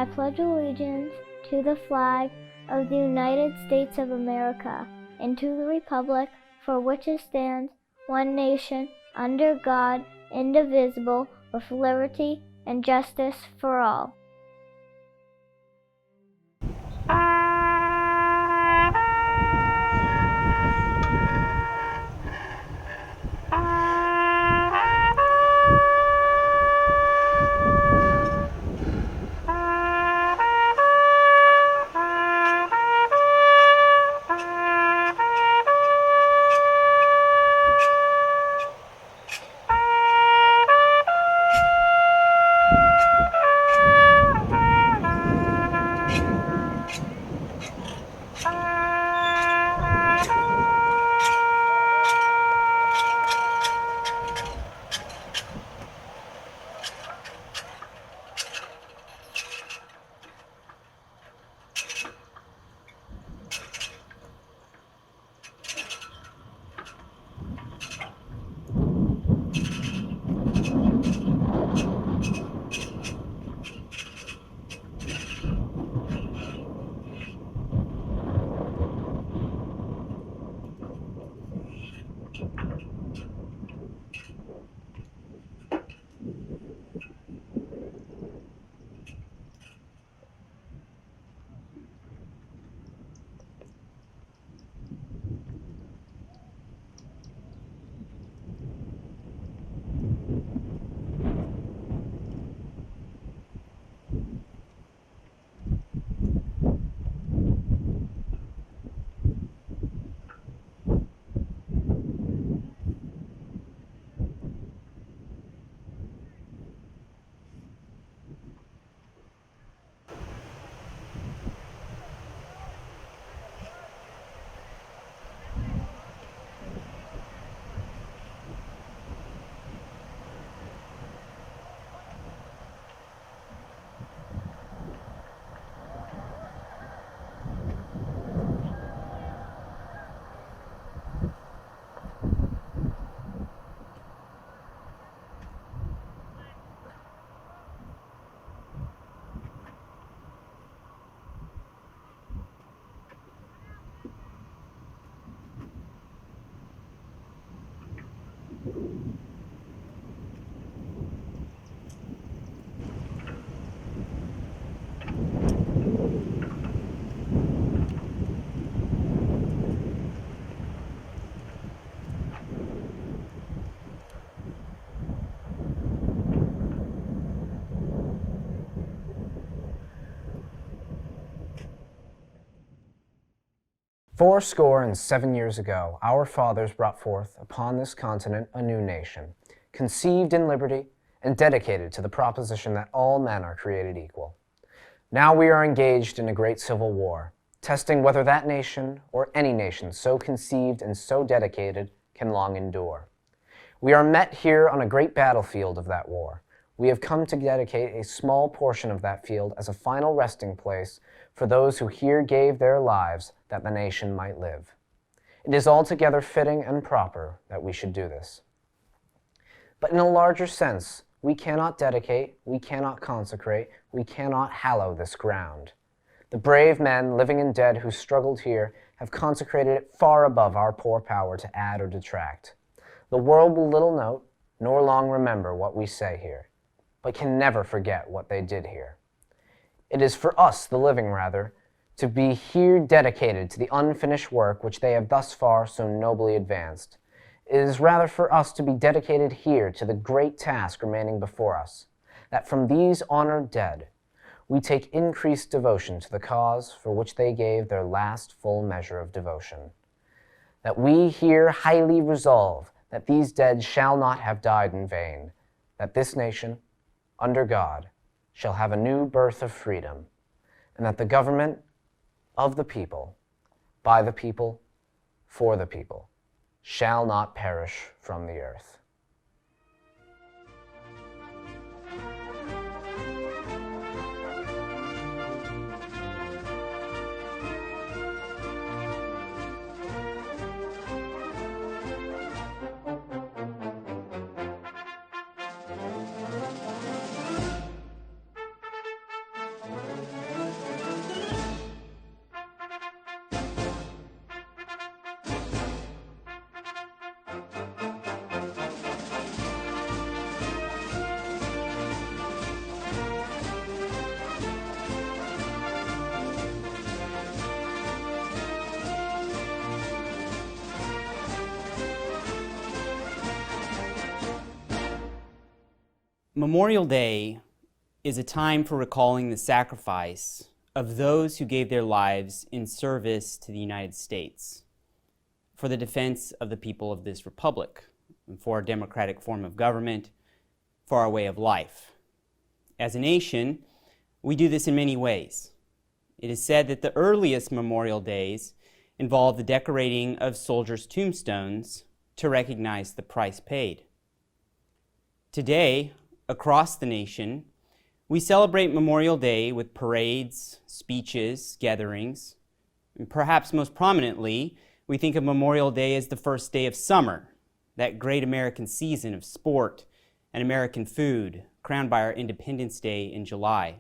I pledge allegiance to the flag of the United States of America and to the republic for which it stands, one nation, under God, indivisible, with liberty and justice for all. Fourscore and 7 years ago, our fathers brought forth upon this continent a new nation, conceived in liberty and dedicated to the proposition that all men are created equal. Now we are engaged in a great civil war, testing whether that nation or any nation so conceived and so dedicated can long endure. We are met here on a great battlefield of that war. We have come to dedicate a small portion of that field as a final resting place for those who here gave their lives that the nation might live. It is altogether fitting and proper that we should do this. But in a larger sense, we cannot dedicate, we cannot consecrate, we cannot hallow this ground. The brave men, living and dead, who struggled here have consecrated it far above our poor power to add or detract. The world will little note, nor long remember what we say here, but can never forget what they did here. It is for us, the living rather, to be here dedicated to the unfinished work which they have thus far so nobly advanced. It is rather for us to be dedicated here to the great task remaining before us, that from these honored dead we take increased devotion to the cause for which they gave their last full measure of devotion. That we here highly resolve that these dead shall not have died in vain, that this nation, under God, shall have a new birth of freedom, and that the government of the people, by the people, for the people, shall not perish from the earth. Memorial Day is a time for recalling the sacrifice of those who gave their lives in service to the United States, for the defense of the people of this republic, and for our democratic form of government, for our way of life. As a nation, we do this in many ways. It is said that the earliest Memorial Days involved the decorating of soldiers' tombstones to recognize the price paid. Today, across the nation, we celebrate Memorial Day with parades, speeches, gatherings, and perhaps most prominently, we think of Memorial Day as the first day of summer, that great American season of sport and American food, crowned by our Independence Day in July.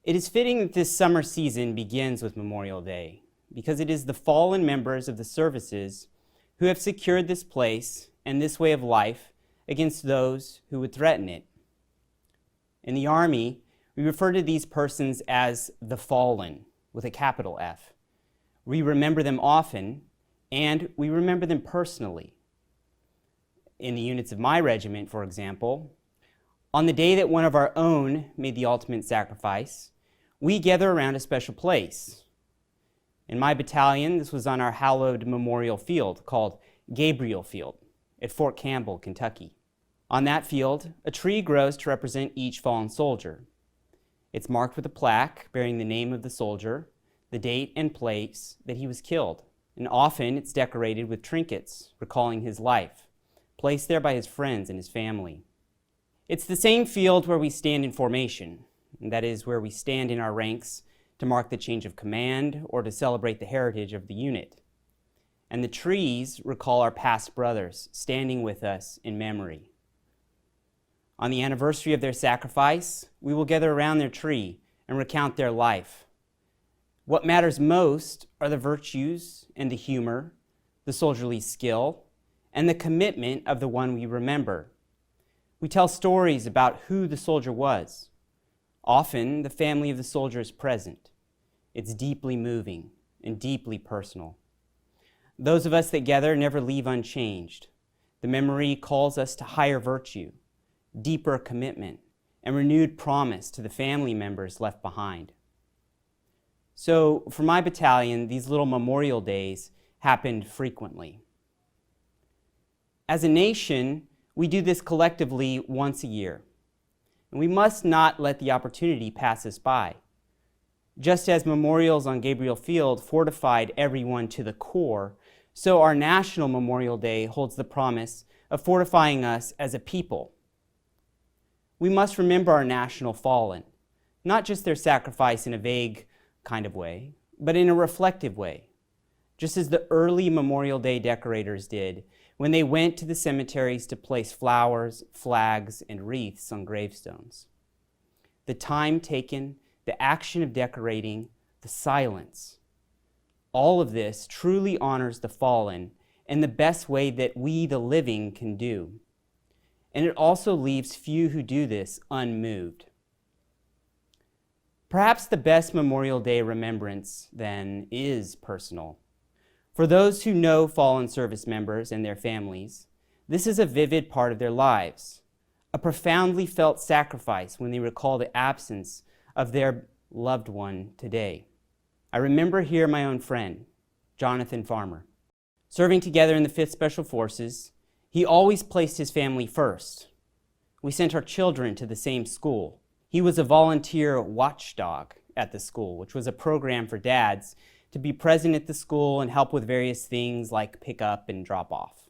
It is fitting that this summer season begins with Memorial Day, because it is the fallen members of the services who have secured this place and this way of life against those who would threaten it. In the Army, we refer to these persons as the fallen, with a capital F. We remember them often, and we remember them personally. In the units of my regiment, for example, on the day that one of our own made the ultimate sacrifice, we gather around a special place. In my battalion, this was on our hallowed memorial field called Gabriel Field at Fort Campbell, Kentucky. On that field, a tree grows to represent each fallen soldier. It's marked with a plaque bearing the name of the soldier, the date and place that he was killed, and often it's decorated with trinkets recalling his life, placed there by his friends and his family. It's the same field where we stand in formation, and that is where we stand in our ranks to mark the change of command or to celebrate the heritage of the unit. And the trees recall our past brothers standing with us in memory. On the anniversary of their sacrifice, we will gather around their tree and recount their life. What matters most are the virtues and the humor, the soldierly skill, and the commitment of the one we remember. We tell stories about who the soldier was. Often, the family of the soldier is present. It's deeply moving and deeply personal. Those of us that gather never leave unchanged. The memory calls us to higher virtue, deeper commitment, and renewed promise to the family members left behind. So, for my battalion, these little Memorial Days happened frequently. As a nation, we do this collectively once a year, and we must not let the opportunity pass us by. Just as memorials on Gabriel Field fortified everyone to the core, so our National Memorial Day holds the promise of fortifying us as a people. We must remember our national fallen, not just their sacrifice in a vague kind of way, but in a reflective way, just as the early Memorial Day decorators did when they went to the cemeteries to place flowers, flags, and wreaths on gravestones. The time taken, the action of decorating, the silence, all of this truly honors the fallen in the best way that we, the living, can do. And it also leaves few who do this unmoved. Perhaps the best Memorial Day remembrance, then, is personal. For those who know fallen service members and their families, this is a vivid part of their lives, a profoundly felt sacrifice when they recall the absence of their loved one today. I remember here my own friend, Jonathan Farmer. Serving together in the 5th Special Forces, he always placed his family first. We sent our children to the same school. He was a volunteer watchdog at the school, which was a program for dads to be present at the school and help with various things like pick up and drop off.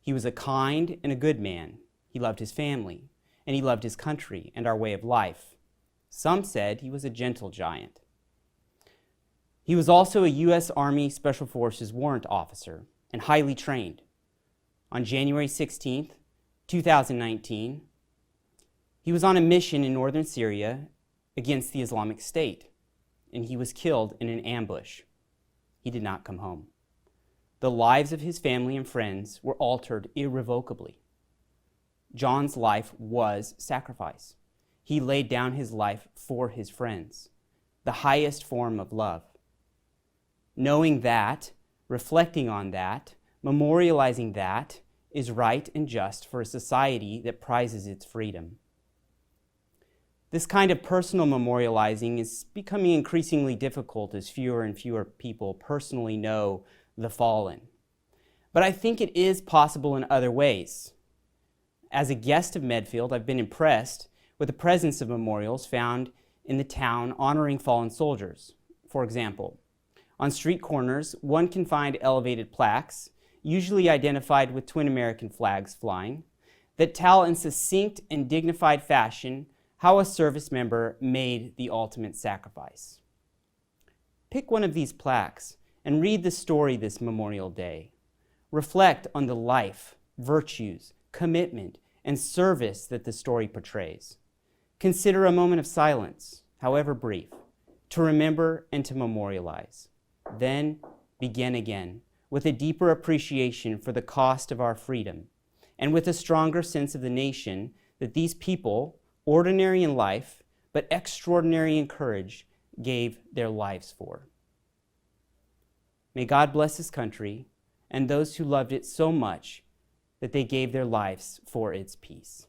He was a kind and a good man. He loved his family, and he loved his country and our way of life. Some said he was a gentle giant. He was also a U.S. Army Special Forces warrant officer and highly trained. On January 16th, 2019, he was on a mission in northern Syria against the Islamic State, and he was killed in an ambush. He did not come home. The lives of his family and friends were altered irrevocably. John's life was sacrifice. He laid down his life for his friends, the highest form of love. Knowing that, reflecting on that, memorializing that, is right and just for a society that prizes its freedom. This kind of personal memorializing is becoming increasingly difficult as fewer and fewer people personally know the fallen. But I think it is possible in other ways. As a guest of Medfield, I've been impressed with the presence of memorials found in the town honoring fallen soldiers. For example, on street corners, one can find elevated plaques, usually identified with twin American flags flying, that tell in succinct and dignified fashion how a service member made the ultimate sacrifice. Pick one of these plaques and read the story this Memorial Day. Reflect on the life, virtues, commitment, and service that the story portrays. Consider a moment of silence, however brief, to remember and to memorialize. Then begin again with a deeper appreciation for the cost of our freedom and with a stronger sense of the nation that these people, ordinary in life but extraordinary in courage, gave their lives for. May God bless His country and those who loved it so much that they gave their lives for its peace.